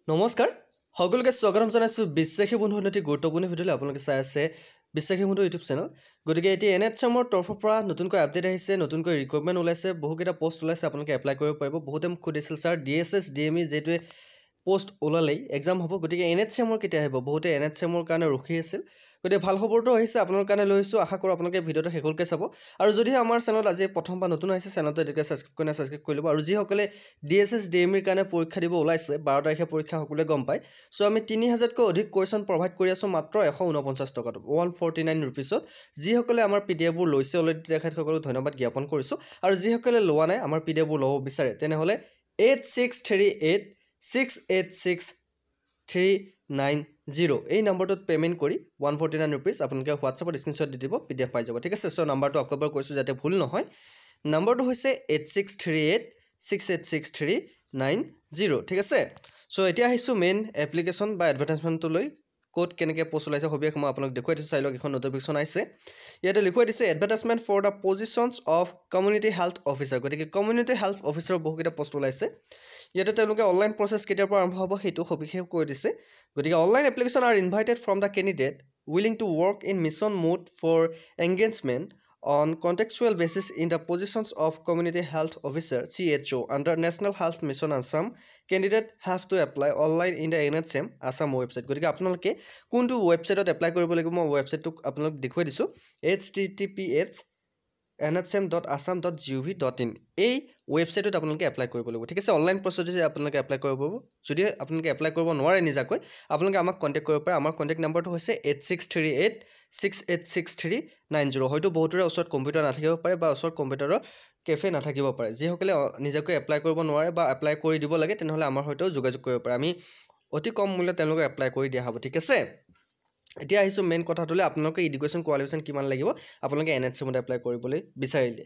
নমস্কাৰ সকলোকে স্বাগতম জনাইছো বিশ্বাসী বন্ধু অতি গুৰুত্বপূৰ্ণ ভিডিঅ'লৈ আপোনালোকে চাই আছে বিশ্বাসী বন্ধু ইউটিউব চেনেল গতিকে এতিয়া এনএচএমৰ তৰফৰ পৰা নতুনকৈ আপডেট আহিছে নতুনকৈ ৰিক্ৰুটমেণ্ট ওলাইছে বহুকেইটা পোষ্ট ওলাইছে আপোনালোকে এপ্লাই কৰিব পাৰিব বহুতে মোক সুধিছিল ছাৰ ডিএছএছ ডিএমই যেটোৱে পোষ্ট ওলালেই এক্সাম হ'ব গতিকে এনএচএমৰ কেতিয়া আহিব বহুতে এনএচএমৰ কাৰণে ৰখি আছিল গতিকে ভাল খবৰটো আহিছে আপোনালোকৰ কাৰণে লৈছো আশা কৰোঁ আপোনালোকে ভিডিঅ'টো শেষলৈকে চাব আৰু যদি আমাৰ চেনেলত আজি প্ৰথম বা নতুন আহিছে চেনেলটো এতিয়াকৈ ছাবস্ক্ৰাইব কৰি ল'ব আৰু যিসকলে ডিএছএছ ডিএমইৰ কাৰণে পৰীক্ষা দিব ওলাইছে 12 তাৰিখে পৰীক্ষা সকলোৱে গম পায় সো আমি 3000তকৈ অধিক কুৱেশ্যন প্ৰভাইড কৰি আছো মাত্ৰ 149 টকাত 149 ৰুপিছত যিসকলে আমাৰ পিডিএফবোৰ লৈছে অলৰেডি তেখেতসকলক ধন্যবাদ জ্ঞাপন কৰিছো আৰু যিসকলে লোৱা নাই আমাৰ পিডিএফবোৰ ল'ব বিচাৰে তেনেহ'লে 8638686390 এই নম্বৰটোত পেমেণ্ট কৰি 149 ৰুপিছ আপোনালোকে হোৱাটছআপত স্ক্ৰীনশ্বট দি দিব পিডিএফ পাই যাব ঠিক আছে সো নম্বৰটো আকবাৰ কৈছো যাতে ভুল নহয় নম্বৰটো হৈছে 8638686390 ঠিক আছে সো এতিয়া আহিছো মেইন এপ্লিকেশ্যন বা এডভাৰটাইজমেণ্টলৈ কোড কেনেকৈ পোষ্ট ওলাইছে হবিয়াক মই আপোনাক দেখুৱাই দিছোঁ চাই লওক এখন নটিফিকেশ্যন আহিছে ইয়াতে লিখুৱাই দিছে advertisement for the positions of community health officer গতিকে কমিউনিটি হেল্থ অফিচাৰৰ বহুকেইটা পোষ্ট ওলাইছে ইয়াতে তেওঁলোকে অনলাইন প্ৰচেছ কেতিয়াৰ পৰা আৰম্ভ হ'ব সেইটো সবিশেষ কৈ দিছে গতিকে online application are invited from the candidate willing to work in mission mode for engagement on contextual basis in the positions of community health officer CHO under National Health Mission Assam candidate have to apply online in the NHM Assam website গতিকে আপোনালোকে কোনটো ৱেবছাইটত apply কৰিব লাগিব মই ৱেবছাইটটো আপোনালোক দেখুৱাই দিছোঁ https://nhsm.assam.gov.in এই ৱেবছাইটত আপোনালোকে এপ্লাই কৰিব লাগিব ঠিক আছে অনলাইন প্ৰচেছতে আপোনালোকে এপ্লাই কৰিব পাৰিব যদি আপোনালোকে এপ্লাই কৰিব নোৱাৰে নিজাকৈ আপোনালোকে আমাক কন্টেক্ট কৰিব পাৰে আমাৰ কন্টেক্ট নম্বৰটো হৈছে 8638686390 হয়তো বহুতৰে ওচৰত কম্পিউটাৰ নাথাকিব পাৰে বা ওচৰত কম্পিউটাৰৰ কেফে নাথাকিব পাৰে যিসকলে নিজাকৈ এপ্লাই কৰিব নোৱাৰে বা এপ্লাই কৰি দিব লাগে তেনেহ'লে আমাৰ সৈতেও যোগাযোগ কৰিব পাৰে আমি অতি কম মূল্যত তেওঁলোকক এপ্লাই কৰি দিয়া হ'ব ঠিক আছে এতিয়া আহিছোঁ মেইন কথাটোলৈ আপোনালোকে এডুকেশ্যন কোৱালিফিকেশ্যন কিমান লাগিব আপোনালোকে এনএচএমত এপ্লাই কৰিবলৈ বিচাৰিলে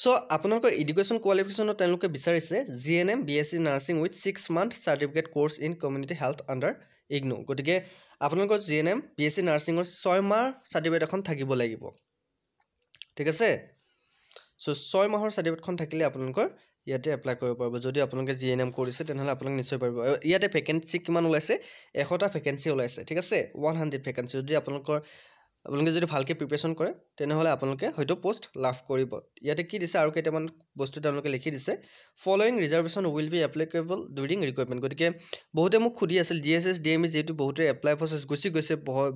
সো আপোনালোকৰ এডুকেশ্যন কোৱালিফিকেশ্যনত তেওঁলোকে বিচাৰিছে GNM BSc nursing with 6 month certificate course in community health under ignore গতিকে আপোনালোকৰ জিএনএম বিএছচি নাৰ্ছিঙৰ 6 মাহ চাৰ্টিফিকেট এখন থাকিব লাগিব ঠিক আছে সো 6 মাহৰ চাৰ্টিফিকেটখন থাকিলে আপোনালোকৰ ইয়াতে এপ্লাই কৰিব পাৰিব যদি আপোনালোকে জিএনএম কৰিছে তেনেহ'লে আপোনালোকে নিশ্চয় পাৰিব ইয়াতে ভেকেন্সি কিমান ওলাইছে 100টা ভেকেন্সি ওলাইছে ঠিক আছে 100 ভেকেন্সি যদি আপোনালোকে যদি ভালকৈ প্ৰিপাৰেশ্যন কৰে তেনেহ'লে আপোনালোকে হয়তো পোষ্ট লাভ কৰিব ইয়াতে কি দিছে আৰু কেইটামান বস্তু তেওঁলোকে লিখি দিছে following reservation will be applicable during recruitment গতিকে বহুতে মোক সুধি আছিল ডিএছএছ ডিএমই যিহেতু বহুতে এপ্লাই প্ৰচেছ গুচি গৈছে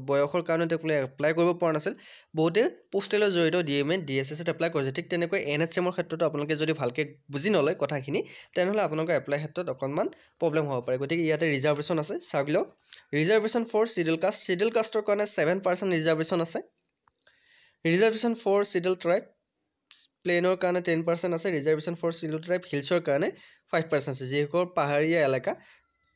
বয়সৰ কাৰণে তেওঁলোকে এপ্লাই কৰিব পৰা নাছিল বহুতে পোষ্টেলৰ জৰিয়তে ডিএমই ডিএছএছত এপ্লাই কৰিছে ঠিক তেনেকৈ এনএচএমৰ ক্ষেত্ৰতো আপোনালোকে যদি ভালকৈ বুজি নলয় কথাখিনি তেনেহ'লে আপোনালোকৰ এপ্লাই ক্ষেত্ৰত অকণমান প্ৰব্লেম হ'ব পাৰে গতিকে ইয়াতে ৰিজাৰ্ভেশ্যন আছে চাওক লওক ৰিজাৰ্ভেশ্যন ফৰ চিডিউল কাষ্টৰ কাৰণে 7% ৰিজাৰ্ভেশ্যন আছে ৰিজাৰ্ভেশ্যন ফৰ চিডিউল ট্ৰাইব প্লেনৰ কাৰণে 10% আছে ৰিজাৰ্ভেশ্যন ফৰ চিডিউল ট্ৰাইব হিলছৰ কাৰণে 5% আছে যিসকল পাহাৰীয়া এলেকা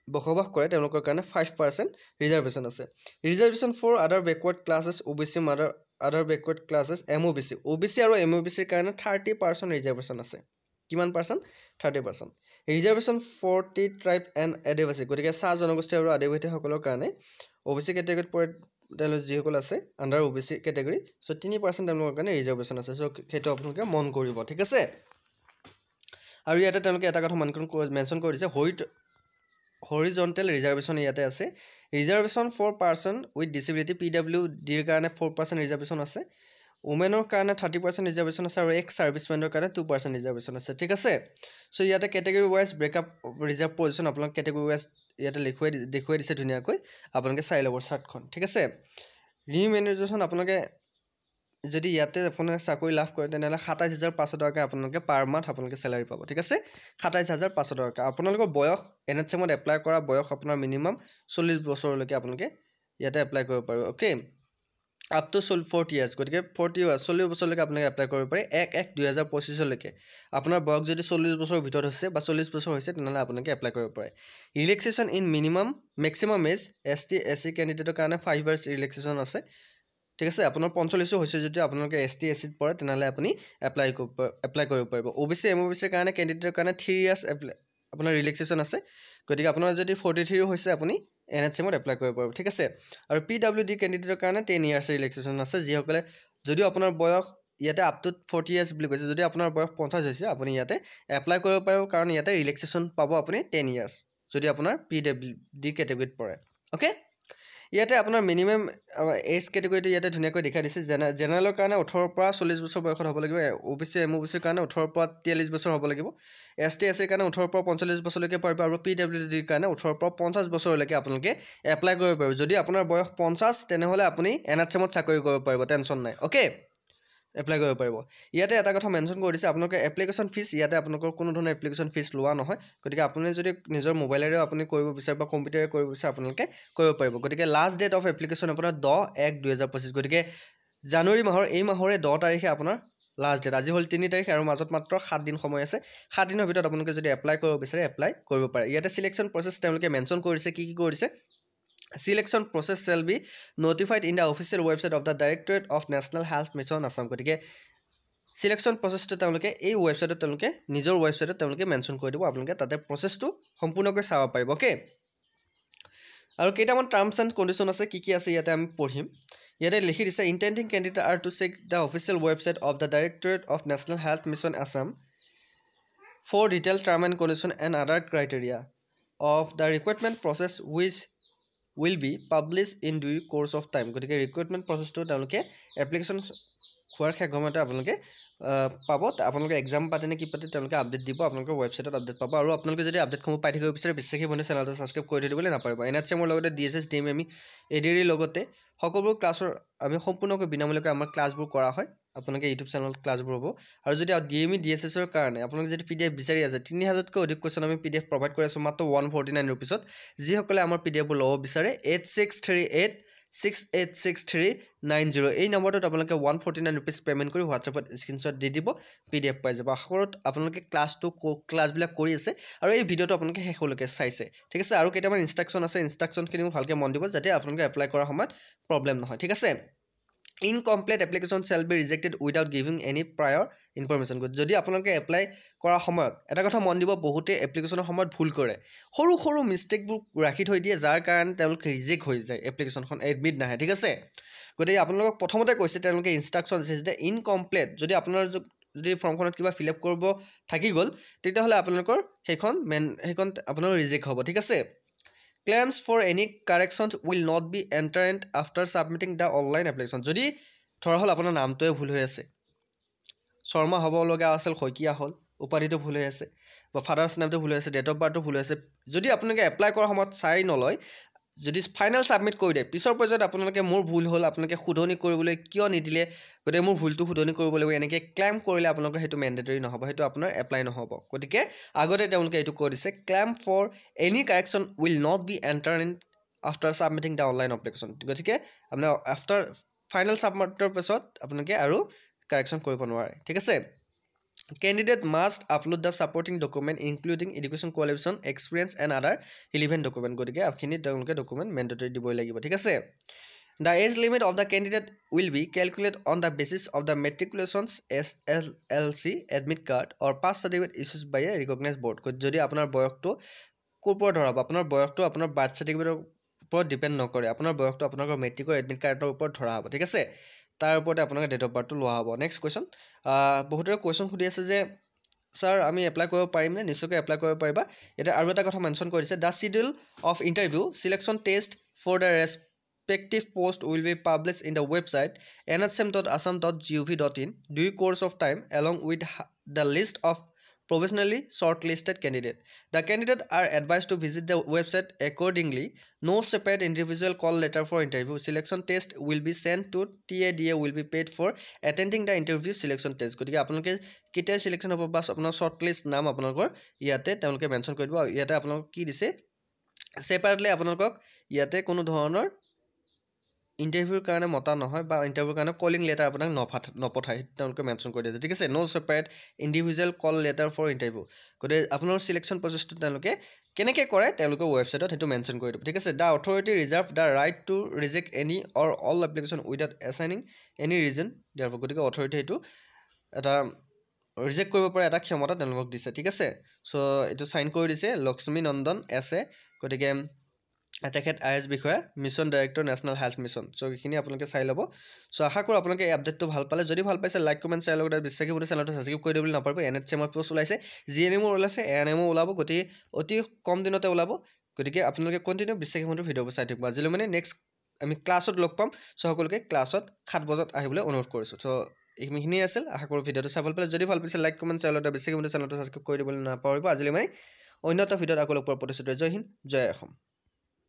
বসবাস কৰে তেওঁলোকৰ কাৰণে 5% ৰিজাৰ্ভেশ্যন আছে reservation for other backward classes OBC other backward classes MOBC OBC আৰু MOBCৰ কাৰণে 30% ৰিজাৰ্ভেশ্যন আছে কিমান percent 30% reservation for tea tribe and Adivasi গতিকে চাহ জনগোষ্ঠী আৰু আদিবাসীসকলৰ কাৰণে OBC কেটেগৰীত পৰে তেওঁলোক যিসকল আছে আণ্ডাৰ OBC কেটেগৰী সো 3% তেওঁলোকৰ কাৰণে ৰিজাৰ্ভেশ্যন আছে সো সেইটো আপোনালোকে মন কৰিব ঠিক আছে আৰু ইয়াতে তেওঁলোকে এটা কথা মেনশ্যন কৰি দিছে হৰিজন্টেল ৰিজাৰ্ভেশ্যন ইয়াতে আছে reservation for person with disability PWDৰ কাৰণে 4% ৰিজাৰ্ভেশ্যন আছে ওমেনৰ কাৰণে 30% ৰিজাৰ্ভেশ্যন আছে আৰু এক্স ছাৰ্ভিচমেনৰ কাৰণে 2% ৰিজাৰ্ভেশ্যন আছে ঠিক আছে সো ইয়াতে category wise breakup reserve position আপোনালোক কেটেগৰী ৱাইজ ইয়াতে দেখুৱাই দিছে ধুনীয়াকৈ আপোনালোকে চাই ল'ব চাৰ্টখন ঠিক আছে ৰিমিউনাৰেশ্যন আপোনালোকে যদি ইয়াতে আপোনাৰ চাকৰি লাভ কৰে তেনেহ'লে 27500 টকা আপোনালোকে পাৰ মান্থ আপোনালোকে চেলাৰি পাব ঠিক আছে 27500 টকা আপোনালোকৰ বয়স এনএচএমত এপ্লাই কৰা বয়স আপোনাৰ মিনিমাম 40 বছৰলৈকে আপোনালোকে ইয়াতে এপ্লাই কৰিব পাৰিব ওকে আপ টু 40 ইয়াৰ্ছ গতিকে 40 বছৰলৈকে আপোনালোকে এপ্লাই কৰিব পাৰে 1/1/2025 লৈকে আপোনাৰ বয়স যদি 40 বছৰৰ ভিতৰত হৈছে বা 40 বছৰ হৈছে তেনেহ'লে আপোনালোকে এপ্লাই কৰিব পাৰে relaxation in maximum age ST SC কেণ্ডিডেটৰ কাৰণে 5 ইয়াৰ্ছ ৰিলেক্সেশ্যন আছে ঠিক আছে আপোনাৰ 45 হৈছে যদি আপোনালোকে ST SCত পৰে তেনেহ'লে আপুনি এপ্লাই কৰিব পাৰিব OBC MOBCৰ কাৰণে কেণ্ডিডেটৰ কাৰণে 3 ইয়াৰ্ছ আপোনাৰ ৰিলেক্সেশ্যন আছে গতিকে আপোনাৰ যদি 43 হৈছে আপুনি এনএচএমত এপ্লাই কৰিব পাৰিব ঠিক আছে আৰু PWD কেণ্ডিডেটৰ কাৰণে 10 ইয়াৰ্ছ ৰিলেক্সেশ্যন আছে যিসকলে যদিও আপোনাৰ বয়স ইয়াতে আপ টু 40 ইয়াৰ্ছ বুলি কৈছে যদি আপোনাৰ বয়স 50 হৈছে আপুনি ইয়াতে এপ্লাই কৰিব পাৰিব কাৰণ ইয়াতে ৰিলেক্সেশ্যন পাব আপুনি 10 ইয়াৰ্ছ যদি আপোনাৰ PWD কেটেগৰীত পৰে ওকে ইয়াতে আপোনাৰ মিনিমাম এজ কেটেগৰীটো ইয়াতে ধুনীয়াকৈ দেখাই দিছে জেনেৰেলৰ কাৰণে 18 পৰা 40 বছৰ বয়সত হ'ব লাগিব OBC MOBCৰ কাৰণে 18 পৰা 43 বছৰ হ'ব লাগিব ST SCৰ কাৰণে 18 পৰা 45 বছৰলৈকে পাৰিব আৰু PWDৰ কাৰণে 18 পৰা 50 বছৰলৈকে আপোনালোকে এপ্লাই কৰিব পাৰিব যদি আপোনাৰ বয়স 50 তেনেহলে আপুনি NHMত চাকৰি কৰিব পাৰিব টেনচন নাই ওকে এপ্লাই কৰিব পাৰিব ইয়াতে এটা কথা মেনশন কৰি দিছে আপোনালোকৰ এপ্লিকেশন ফিস ইয়াতে আপোনালোকৰ কোনো ধৰণৰ এপ্লিকেশন ফিস লোৱা নহয় গতিকে আপুনি যদি নিজৰ মোবাইলেৰে আপুনি কৰিব বিচাৰে বা কম্পিউটাৰে কৰিব বিচাৰে আপোনালোকে কৰিব পাৰিব গতিকে লাষ্ট ডেট অফ এপ্লিকেশন আপোনাৰ 10/1/2025 গতিকে জানুৱাৰী মাহৰ এই মাহৰে 10 তাৰিখে আপোনাৰ লাষ্ট ডেট আজি হল 3 তাৰিখ আৰু মাজত মাত্ৰ 7 দিন সময় আছে 7 দিনৰ ভিতৰত আপোনালোকে যদি এপ্লাই কৰিব বিচাৰে এপ্লাই কৰিব পাৰে ইয়াতে সিলেকশন প্ৰসেস তেওঁলোকে মেনশন কৰিছে কি কৰিছে Selection process shall be notified in the official website of the Directorate of National Health Mission Assam. গতিকে selection process টো তেওঁলোকে এই ওয়েবসাইটত তেওঁলোকে নিজৰ ওয়েবসাইটত তেওঁলোকে মেনশন কৰি দিব আপোনালোকে তাতে প্ৰসেসটো সম্পূৰ্ণকৈ চাব পাৰিব ওকে আৰু কেইটামান টাৰ্মছ এণ্ড কণ্ডিশ্যন আছে কি আছে ইয়াতে আমি পঢ়িম ইয়াতে লিখি দিছে intending candidate are to check the official website of the Directorate of National Health Mission Assam for detailed term and condition and other criteria of the recruitment process which will be published in due course of time গতিকে recruitment প্ৰসেসটো তেওঁলোকে application খোৱাৰ খেগমতে আপোনালোকে পাব আপোনালোকে exam পাতে নে কি পাতে তেওঁলোকে আপডেট দিব আপোনালোকৰ ওয়েবসাইটত আপডেট পাব আৰু আপোনালোকে যদি আপডেট খম পাই থাকিব বিচাৰে বিশ্বাসী বন্ধু চেনেলটো সাবস্ক্ৰাইব কৰি দিবলৈ নাপাৰিব NHMৰ লগতে DSS DMM ADR লগতে সকলোবোৰ ক্লাছৰ আমি সম্পূৰ্ণকৈ বিনামূলীয়াকৈ আমাৰ ক্লাছবোৰ কৰা হয় আপোনালোকে ইউটিউব চেনেলত ক্লাছবোৰ হ'ব আৰু যদি DME DSS ৰ কাৰণে আপোনালোকে যদি PDF বিচাৰি আছে 3000 কৈ অধিক কোৱেশ্চন আমি PDF প্ৰভাইড কৰি আছো মাত্ৰ 149 ৰুপিছত যি সকলে আমাৰ PDF বোৰ ল'ব বিচাৰে 8638686390 এই নম্বৰটোত আপোনালোকে 149 ৰুপিছ পেমেন্ট কৰি WhatsAppত স্ক্ৰিনশ্বট দি দিব PDF পাই যাব আখৰত আপোনালোকে ক্লাছবিলাক কৰি আছে আৰু এই ভিডিওটো আপোনালোকে শেষলৈকে চাইছে ঠিক আছে আৰু কেইটামান ইনষ্ট্ৰাকচন আছে ইনষ্ট্ৰাকচনখিনি ভালকৈ মন দিব যাতে আপোনালোকে এপ্লাই কৰাৰ সময়ত প্ৰবলেম নহয় ঠিক আছে incomplete application shall be rejected without giving any prior information যদি আপোনালোকে এপ্লাই কৰা সময়ত এটা কথা মন দিব বহুতে এপ্লিকেশনৰ সময়ত ভুল কৰে সৰু মিস্টেকবোৰ ৰাখি থৈ দিয়ে যাৰ কাৰণে তেওঁলোক ৰিজেক্ট হৈ যায় এপ্লিকেশনখন এডমিট নাহে ঠিক আছে গতিকে আপোনালোকক প্ৰথমতে কৈছে তেওঁলোকে ইনষ্ট্ৰাকচন দিছে যে ইনকমপ্লিট যদি আপোনাৰ যদি ফৰ্মখনত কিবা ফিল আপ কৰিব থাকি গল তেতিয়াহলে আপোনালোকৰ সেইখন আপোনালোকৰ ৰিজেক্ট হ'ব ঠিক আছে Claims for any corrections will not be entered after submitting the online application. যদি ধৰা হল আপোনাৰ নামটোৱে ভুল হৈ আছে শৰ্মা হ'ব লগা আছিল খৈকিয়া হল উপাধিটো ভুল হৈ আছে বা ফাদাৰছ নেমটো ভুল হৈ আছে ডেট অফ বাৰ্থটো ভুল হৈ আছে যদি আপোনালোকে এপ্লাই কৰাৰ সময়ত চাই নলয় যদি ফাইনাল সাবমিট কৰি দিয়ে পিছৰ পৰ্যায়ত আপোনালোকে মোৰ ভুল হ'ল আপোনালোকে শুধৰণি কৰিবলৈ কিয় নিদিলে গতে মোৰ ভুলটো শুধৰণি কৰিব লাগিব এনেকৈ ক্লেম কৰিলে আপোনালোকৰ হেতু ম্যান্ডেটৰি নহব হেতু আপোনাৰ এপ্লাই নহব গতিকে আগতে তেওঁলোকে এটো কৈ দিছে claim for any correction will not be entered in after submitting the online application গতিকে আপোনাৰ আফটাৰ ফাইনাল সাবমিটৰ পিছত আপোনালোকে আৰু কাৰেকচন কৰিব নোৱাৰে ঠিক আছে Candidate must upload the supporting document including education qualification experience and other relevant document গতিকে আপখিনি তেওঁলোকে document mandatory দিবই লাগিব ঠিক আছে The age limit of the candidate will be calculated on the basis of the matriculations SSLC admit card or pass certificate issued by a recognized board যদি আপোনাৰ বয়সটো কোপৰ ধৰাব আপোনাৰ বয়সটো আপোনাৰ বাৰ্থ সাৰ্টিফিকেটৰ ওপৰত ডিপেন্ড নকৰে আপোনাৰ বয়সটো আপোনালোকৰ মেট্ৰিকৰ এডমিট কাৰ্ডৰ ওপৰত ধৰা হ'ব ঠিক আছে তাৰ ওপৰতে আপোনালোকে ডেট অফ বাৰ্থটো লোৱা হ'ব নেক্সট কোৱেশ্চন বহুতৰে কোৱেশ্চন খুদি আছে যে স্যাৰ আমি এপ্লাই কৰিব পাৰিম নে নিশ্চয়কৈ এপ্লাই কৰিব পাৰিবা এটা আৰু এটা কথা মেনশন কৰিছে the schedule of interview selection test for the respective post will be published in the website nhm.assam.gov.in due course of time along with the list of provisionally shortlisted candidate. The candidate are advised to visit the website accordingly. No separate individual call letter for interview. Selection test will be sent to TADA will be paid for attending the interview selection test. গতিকে আপোনালোকে কেতিয়া selection হ'ব বাস আপোনাৰ শৰ্টলিষ্ট নাম আপোনালোকৰ ইয়াতে তেওঁলোকে মেনশন কৰি দিব ইয়াতে আপোনালোক কি দিছে সেপাৰেটলি আপোনালোকক ইয়াতে কোনো ধৰণৰ ইন্টাৰভিউৰ কাৰণে মতা নহয় বা ইন্টাৰভিউৰ কাৰণে কলিং লেটাৰ আপোনাক নপঠায় তেওঁলোকে মেনশন কৰি দিছে ঠিক আছে নো separate ইন্ডিভিজুৱেল call letter for interview গতে আপোনাৰ সিলেকশন প্ৰসেসটো তেওঁলোকে কেনেকৈ কৰে তেওঁলোকে ওয়েবসাইটত হেতু মেনশন কৰি দিব ঠিক আছে the authority reserve the right to reject any or all application without assigning any reason therefor গতিকে অথৰিটি হেতু এটা ৰিজেক্ট কৰিব পৰা এটা ক্ষমতা তেওঁলোকক দিছে ঠিক আছে সো এটো সাইন কৰি দিছে লক্ষ্মী নন্দন এছে গতিকে তেখেত IAS বিষয়া mission director national health mission চ' এইখিনি আপোনালোকে চাই ল'ব চ' আশা কৰোঁ আপোনালোকে এই আপডেটটো ভাল পালে যদি ভাল পাইছে লাইক কমেণ্ট শ্বেয়াৰ লগতে বিশ্বাসী মোৰ চেনেলটো ছাবস্ক্ৰাইব কৰি দিবলৈ নাপাহৰিব NHCMৰ পোষ্ট ওলাইছে GNMও ওলাইছে ANMও ওলাব গতিকে অতি কম দিনতে ওলাব গতিকে আপোনালোকে কণ্টিনিউ বিশ্বাসী মোৰ ভিডিঅ'বোৰ চাই থাকিব আজিলৈ মানে নেক্সট আমি ক্লাছত লগ পাম চ' সকলোকে ক্লাছত 7 বজাত আহিবলৈ অনুৰোধ কৰিছোঁ চ' এইখিনিয়ে আছিল আশা কৰোঁ ভিডিঅ'টো চাই ভাল পালে যদি ভাল পাইছে লাইক কমেণ্ট শ্বেয়াৰ লগতে বিশ্বাসী মোৰ চেনেলটো ছাবস্ক্ৰাইব কৰি দিবলৈ নাপাহৰিব আজিলৈ মানে অন্য এটা ভিডিঅ'ত আকৌ লগ পোৱাৰ প্ৰতিশ্ৰুতি জয় হিন্দ জয় অসম